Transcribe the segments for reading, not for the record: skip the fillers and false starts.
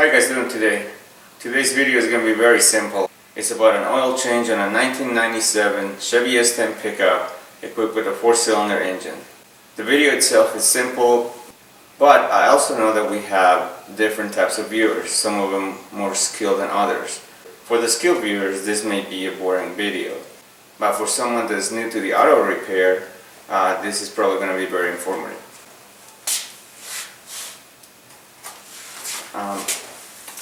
How you guys doing today? Today's video is going to be very simple. It's about an oil change on a 1997 Chevy S-10 pickup equipped with a 4-cylinder engine. The video itself is simple, but I also know that we have different types of viewers, some of them more skilled than others. For the skilled viewers, this may be a boring video, but for someone that's new to the auto repair, this is probably going to be very informative.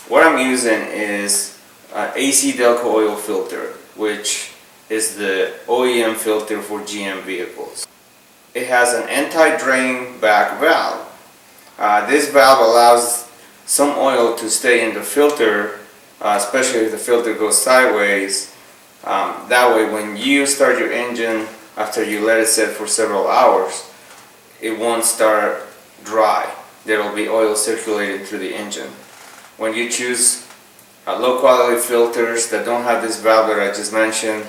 What I'm using is AC Delco oil filter, which is the OEM filter for GM vehicles. It has an anti-drain back valve. This valve allows some oil to stay in the filter, especially if the filter goes sideways. That way when you start your engine after you let it sit for several hours, it won't start dry. There will be oil circulating through the engine. When you choose low quality filters that don't have this valve that I just mentioned,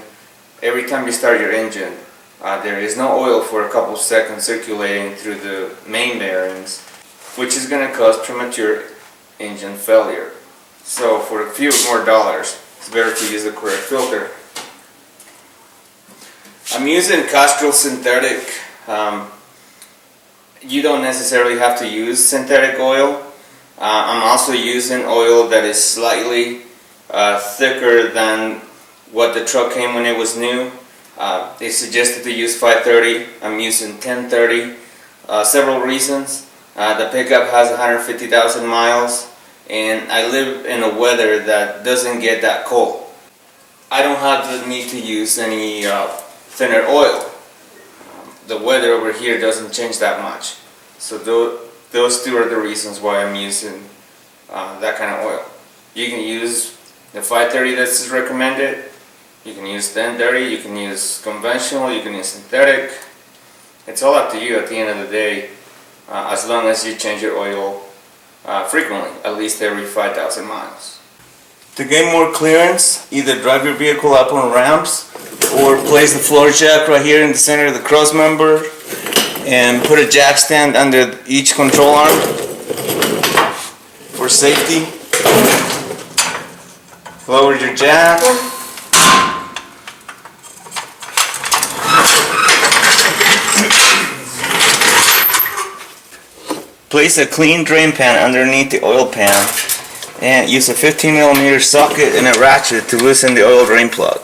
every time you start your engine, there is no oil for a couple seconds circulating through the main bearings, which is going to cause premature engine failure. So for a few more dollars, it's better to use the correct filter. I'm using Castrol synthetic. You don't necessarily have to use synthetic oil. I'm also using oil that is slightly thicker than what the truck came when it was new. They suggested to use 530. I'm using 1030. Several reasons. The pickup has 150,000 miles and I live in a weather that doesn't get that cold. I don't have the need to use any thinner oil. The weather over here doesn't change that much. So those two are the reasons why I'm using that kind of oil. You can use the 530 that's recommended. You can use 1030, you can use conventional, you can use synthetic. It's all up to you at the end of the day, as long as you change your oil frequently, at least every 5,000 miles. To gain more clearance, either drive your vehicle up on ramps or place the floor jack right here in the center of the cross member and put a jack stand under each control arm for safety. Lower your jack. Place a clean drain pan underneath the oil pan and use a 15mm socket and a ratchet to loosen the oil drain plug.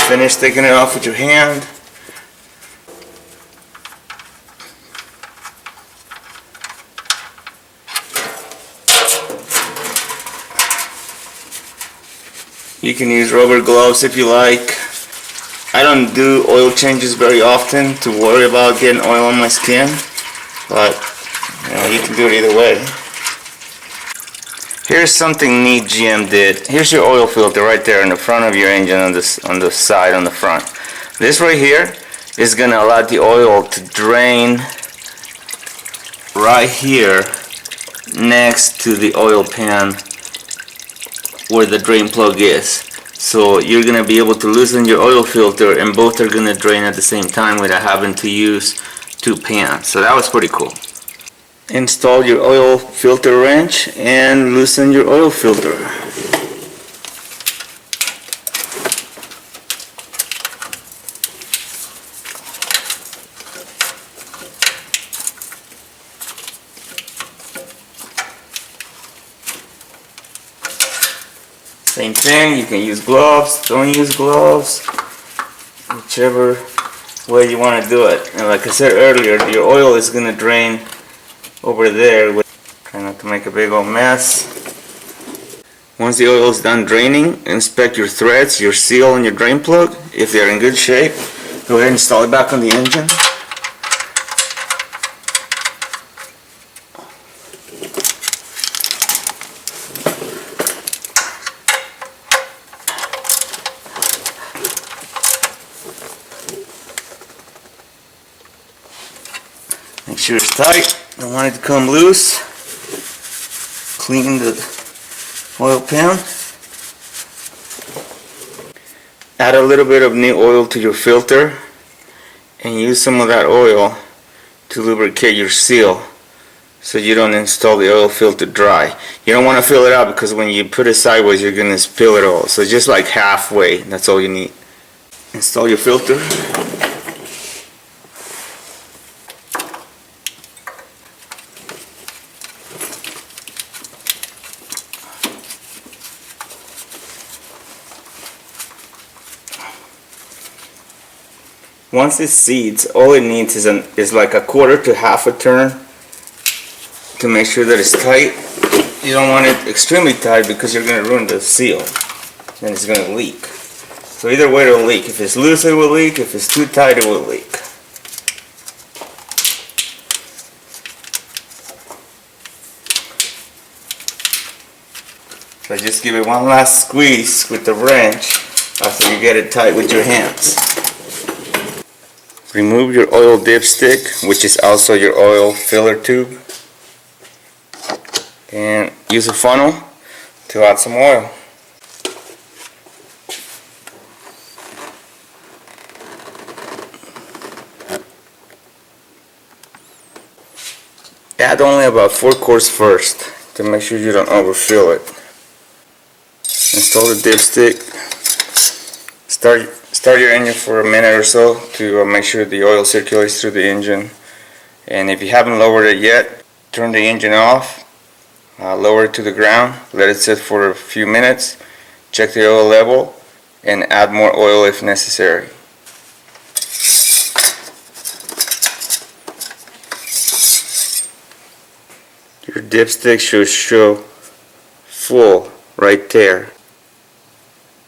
Finish taking it off with your hand. You can use rubber gloves if you like. I don't do oil changes very often to worry about getting oil on my skin, but you can do it either way. Here's something neat GM did. Here's your oil filter right there in the front of your engine on the side on the front. This right here is going to allow the oil to drain right here next to the oil pan where the drain plug is. So you're going to be able to loosen your oil filter and both are going to drain at the same time without having to use two pans. So that was pretty cool. Install your oil filter wrench and loosen your oil filter. Same thing, you can use gloves, don't use gloves, whichever way you want to do it. And like I said earlier, your oil is going to drain over there. Try not to make a big old mess. Once the oil is done draining, inspect your threads, your seal and your drain plug. If they're in good shape, go ahead and install it back on the engine. Make sure it's tight. Don't want it to come loose. Clean the oil pan. Add a little bit of new oil to your filter and use some of that oil to lubricate your seal so you don't install the oil filter dry. You don't want to fill it out because when you put it sideways you're going to spill it all. So just like halfway, that's all you need. Install your filter. Once it seats, all it needs is like a quarter to half a turn to make sure that it's tight. You don't want it extremely tight because you're going to ruin the seal. Then it's going to leak. So either way it will leak. If it's loose it will leak. If it's too tight it will leak. So just give it one last squeeze with the wrench after you get it tight with your hands. Remove your oil dipstick, which is also your oil filler tube, and use a funnel to add some oil. Add only about 4 quarts first to make sure you don't overfill it. Install the dipstick. Start your engine for a minute or so to make sure the oil circulates through the engine. And if you haven't lowered it yet, turn the engine off, lower it to the ground, let it sit for a few minutes, check the oil level, and add more oil if necessary. Your dipstick should show full right there.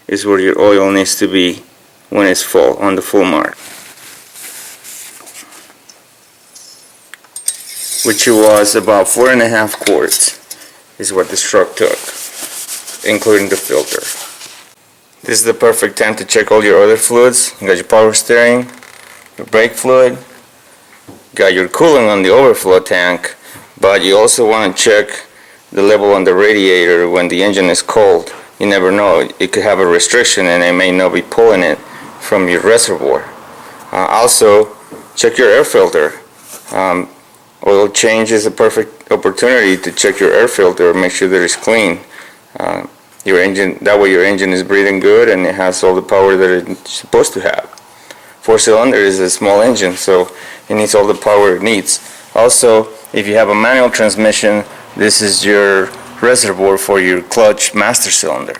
Is where your oil needs to be when it's full, on the full mark. Which it was about 4.5 quarts is what this truck took, including the filter. This is the perfect time to check all your other fluids. You got your power steering, your brake fluid, got your coolant on the overflow tank, but you also want to check the level on the radiator when the engine is cold. You never know, it could have a restriction and it may not be pulling it from your reservoir. Also, check your air filter. Oil change is a perfect opportunity to check your air filter and make sure that it's clean. Your engine, that way your engine is breathing good and it has all the power that it's supposed to have. 4-cylinder is a small engine, so it needs all the power it needs. Also, if you have a manual transmission, this is your reservoir for your clutch master cylinder.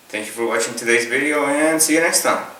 Thank you for watching today's video and see you next time.